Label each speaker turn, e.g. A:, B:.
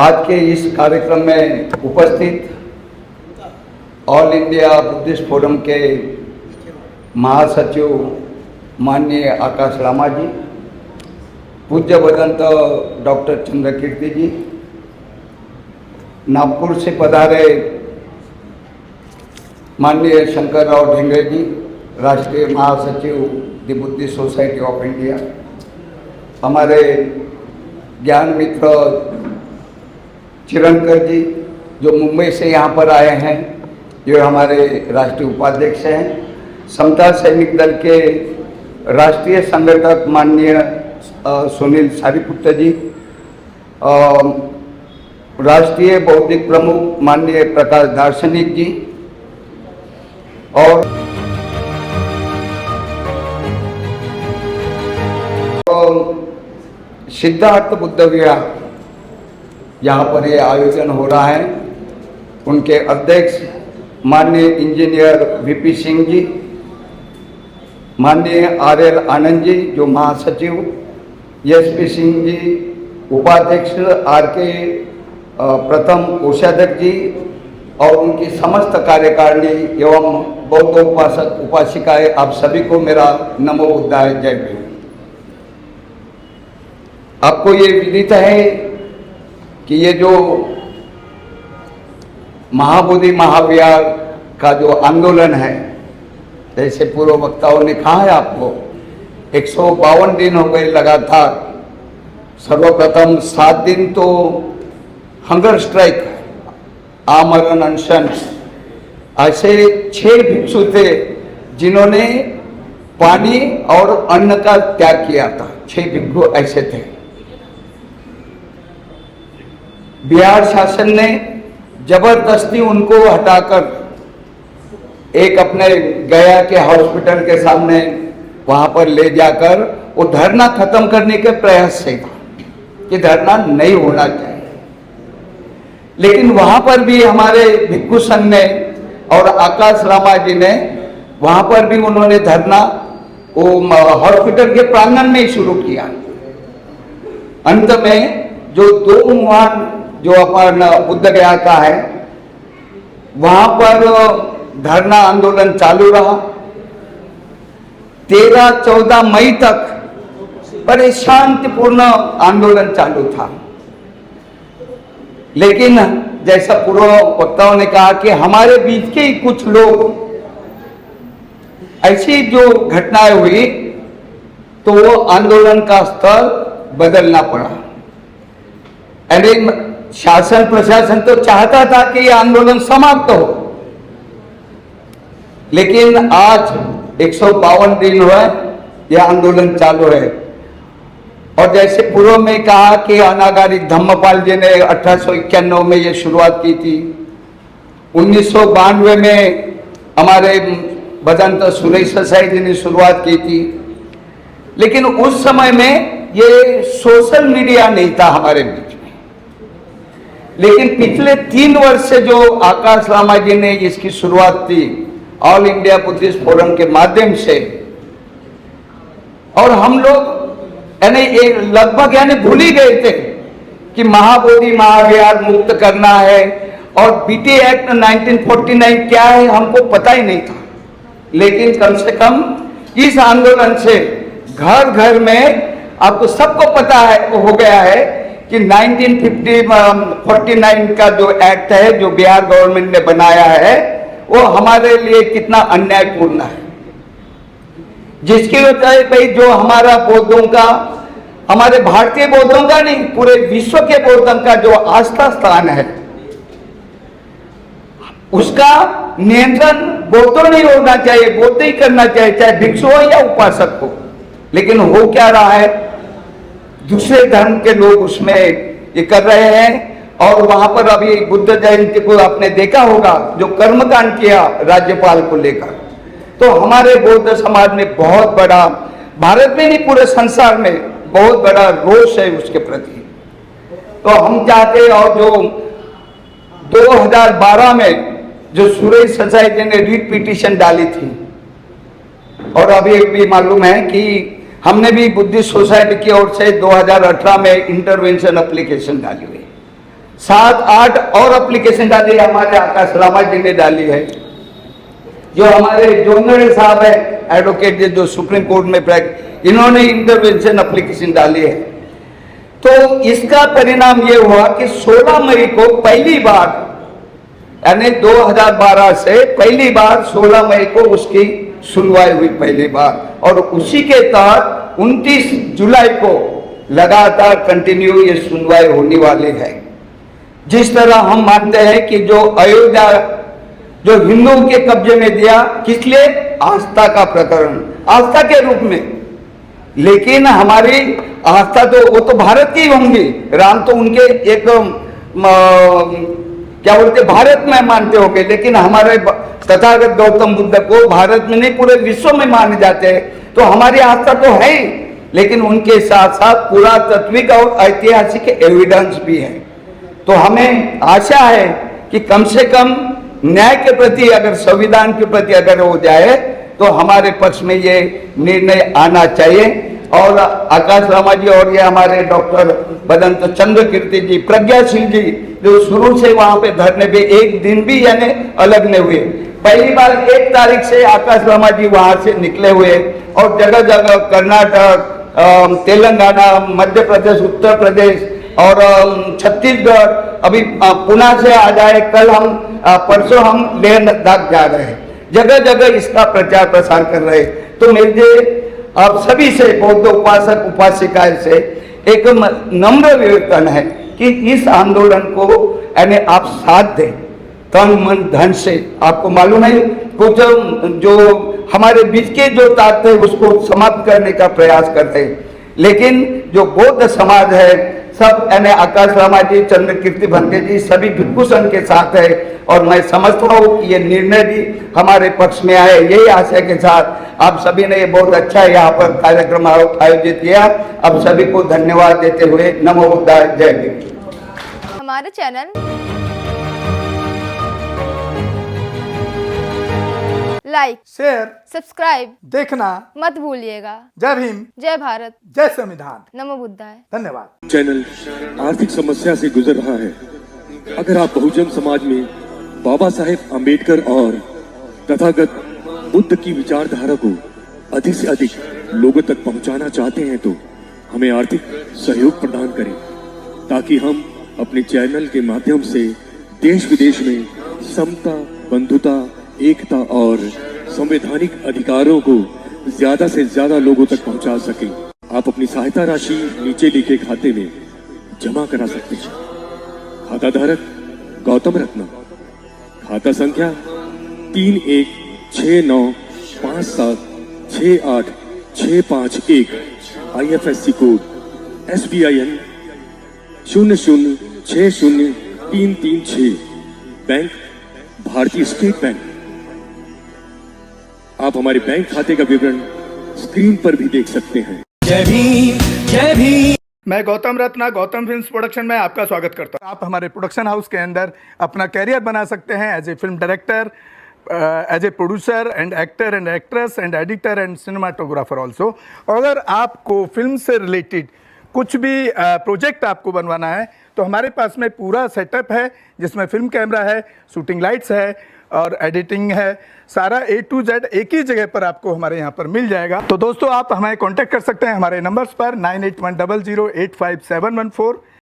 A: आज के इस कार्यक्रम में उपस्थित ऑल इंडिया बुद्धिस्ट फोरम के महासचिव माननीय आकाश लामा जी, पूज्य भदंत डॉक्टर चंद्रकीर्ति जी, नागपुर से पधारे माननीय शंकर राव ढेंगरे जी, राष्ट्रीय महासचिव the Buddhist society of India, हमारे ज्ञान मित्र चिरणकर जी जो मुंबई से यहाँ पर आए हैं, जो हमारे राष्ट्रीय उपाध्यक्ष हैं, समता सैनिक दल के राष्ट्रीय संगठक माननीय सुनील सारीपुत्र जी, राष्ट्रीय बौद्धिक प्रमुख माननीय प्रकाश दार्शनिक जी और सिद्धार्थ बुद्ध विहार यहाँ पर ये आयोजन हो रहा है, उनके अध्यक्ष माननीय इंजीनियर वीपी सिंह जी, माननीय आरएल आनंद जी जो महासचिव, एसपी सिंह जी उपाध्यक्ष, आरके प्रथम कोषाध्यक्ष जी और उनकी समस्त कार्यकारिणी एवं बौद्ध उपासक उपासिकाएं, आप सभी को मेरा नमो बुद्धाय जय भीम। आपको ये विदित है कि ये जो महाबोधि महाविहार का जो आंदोलन है, जैसे पूर्व वक्ताओं ने कहा है आपको, 152 दिन हो गए लगातार। सर्वप्रथम 7 दिन तो हंगर स्ट्राइक, आमरण अनशन, ऐसे 6 भिक्षु थे जिन्होंने पानी और अन्न का त्याग किया था। 6 भिक्षु ऐसे थे। बिहार शासन ने जबरदस्ती उनको हटाकर एक अपने गया के हॉस्पिटल के सामने वहां पर ले जाकर वो धरना खत्म करने के प्रयास से था कि धरना नहीं होना चाहिए, लेकिन वहां पर भी हमारे भिक्षु संघ ने और आकाश लामा जी ने वहां पर भी उन्होंने धरना वो हॉस्पिटल के प्रांगण में ही शुरू किया। अंत में जो 2 मुहान जो अपन बुद्ध गया का है, वहां पर धरना आंदोलन चालू रहा। 13-14 मई तक बड़े शांतिपूर्ण आंदोलन चालू था, लेकिन जैसा पूर्व वक्ताओं ने कहा कि हमारे बीच के ही कुछ लोग, ऐसी जो घटनाएं हुई तो वो आंदोलन का स्तर बदलना पड़ा। यानी शासन प्रशासन तो चाहता था कि ये आंदोलन समाप्त हो, लेकिन आज 152 दिन हुए यह आंदोलन चालू है। और जैसे पूर्व में कहा कि अनागारिक धम्मपाल जी ने 1891 में ये शुरुआत की थी, 1992 में हमारे भदंत सुरेश ससाई जी ने शुरुआत की थी, लेकिन उस समय में ये सोशल मीडिया नहीं था हमारे बीच में। लेकिन पिछले 3 वर्ष से जो आकाश लामा जी ने इसकी शुरुआत की ऑल इंडिया बुद्धिस्ट फोरम के माध्यम से, और हम लोग यानी लगभग यानी भूल ही गए थे कि महाबोधि महाविहार मुक्त करना है और बीटी एक्ट 1949 क्या है हमको पता ही नहीं था। लेकिन कम से कम इस आंदोलन से घर घर में आपको सबको पता है हो गया है कि 1949 का जो एक्ट है जो बिहार गवर्नमेंट ने बनाया है वो हमारे लिए कितना अन्यायपूर्ण है, जिसकी वजह से भाई जो हमारा बौद्धों का, हमारे भारतीय बौद्धों का नहीं पूरे विश्व के बौद्धों का जो आस्था स्थान है, उसका नियंत्रण बौद्धों नहीं होना चाहिए, बौद्ध ही करना चाहिए, चाहे भिक्षु हो या उपासक हो। लेकिन हो क्या रहा है, दूसरे धर्म के लोग उसमें ये कर रहे हैं। और वहां पर अभी बुद्ध जयंती को आपने देखा होगा जो कर्मकांड किया राज्यपाल को लेकर, तो हमारे बौद्ध समाज में बहुत बड़ा, भारत में नहीं पूरे संसार में बहुत बड़ा रोष है उसके प्रति। तो हम चाहते, और जो 2012 में जो सुरेश ससाई जी ने रीट पिटीशन डाली थी, और अभी भी मालूम है कि हमने भी बुद्धिस्ट सोसाइटी की ओर से 2018 में इंटरवेंशन एप्लीकेशन डाली हुई। 7-8 और एप्लीकेशन डाली है, हमारे आकाश लामा जी ने डाली है, जो हमारे जोंगड़े साहब है एडवोकेट जो सुप्रीम कोर्ट में इन्होंने इंटरवेंशन एप्लीकेशन डाली है। तो इसका परिणाम ये हुआ कि 16 मई को पहली बार, यानी 2012 से पहली बार 16 मई को उसकी सुनवाई हुई पहली बार, और उसी के तहत 29 जुलाई को लगातार कंटिन्यू ये सुनवाई होने वाली है। जिस तरह हम मानते हैं कि जो अयोध्या जो हिंदुओं के कब्जे में दिया, किस लिए? आस्था का प्रकरण, आस्था के रूप में। लेकिन हमारी आस्था तो वो तो भारत की होंगी, राम तो उनके एक क्या बोलते भारत में मानते होंगे, लेकिन हमारे तथागत गौतम बुद्ध को भारत में नहीं पूरे विश्व में माने जाते हैं। तो हमारी आस्था तो है ही, लेकिन उनके साथ साथ पुरातात्विक और ऐतिहासिक एविडेंस भी है। तो हमें आशा है कि कम से कम न्याय के प्रति, अगर संविधान के प्रति अगर हो जाए तो हमारे पक्ष में ये निर्णय आना चाहिए। और आकाश लामा जी और ये हमारे डॉक्टर बदंत चंद्र कीर्ति जी, प्रज्ञाशील जी, जो शुरू से वहां पे धरने पे एक दिन भी यानी अलग नहीं हुए। पहली बार 1 तारीख से आकाश लामा जी वहां से निकले हुए और जगह जगह कर्नाटक, तेलंगाना, मध्य प्रदेश, उत्तर प्रदेश और छत्तीसगढ़, अभी पुणे से आ जाए, कल हम परसों हम लेह लद्दाख जा रहे हैं, जगह जगह इसका प्रचार प्रसार कर रहे हैं। तो मेरे आप सभी से, बौद्ध उपासक उपासिकाएं से एक नम्र निवेदन है कि इस आंदोलन को यानी आप साथ दें, तन मन धन से। आपको मालूम है कुछ जो हमारे बीच के जो ताकत है उसको समाप्त करने का प्रयास करते हैं, लेकिन जो बौद्ध समाज है सब यानी आकाश लामा जी, चंद्र कीर्ति भंते जी सभी भिक्षु संघ के साथ है। और मैं समझता हूँ कि ये निर्णय भी हमारे पक्ष में आए, यही आशय के साथ आप सभी ने ये बहुत अच्छा यहाँ पर कार्यक्रम आयोजित किया। आप सभी को धन्यवाद देते हुए नमो बुद्धाय, जय भीम।
B: हमारे चैनल लाइक, शेयर, सब्सक्राइब देखना मत भूलिएगा। जय भीम, जय भारत, जय संविधान, नमो बुद्धाय। धन्यवाद।
C: चैनल आर्थिक समस्या से गुजर रहा है। अगर आप बहुजन समाज में बाबा साहेब आम्बेडकर और तथागत बुद्ध की विचारधारा को अधिक से अधिक लोगों तक पहुंचाना चाहते हैं तो हमें आर्थिक सहयोग प्रदान करें, ताकि हम अपने चैनल के माध्यम से देश विदेश में समता, बंधुता, एकता और संवैधानिक अधिकारों को ज्यादा से ज्यादा लोगों तक पहुंचा सकें। आप अपनी सहायता राशि नीचे लिखे खाते में जमा करा सकते हैं। खाता धारक गौतम रत्न, खाता संख्या 3169576865 IFSC कोड SBIN 0060336, बैंक भारतीय स्टेट बैंक। आप हमारे बैंक खाते का विवरण स्क्रीन पर भी देख सकते हैं।
D: जय भीम, जय भीम। मैं गौतम रत्ना, गौतम फिल्म्स प्रोडक्शन में आपका स्वागत करता हूं। आप हमारे प्रोडक्शन हाउस के अंदर अपना कैरियर बना सकते हैं as a film director, as a producer and actor and actress and editor and cinematographer also. अगर आपको फिल्म से रिलेटेड कुछ भी प्रोजेक्ट आपको बनवाना है तो हमारे पास में पूरा सेटअप है, जिसमें फिल्म कैमरा है, शूटिंग लाइट्स है और एडिटिंग है। सारा A to Z एक ही जगह पर आपको हमारे यहाँ पर मिल जाएगा। तो दोस्तों आप हमें कांटेक्ट कर सकते हैं हमारे नंबर्स पर 9810085714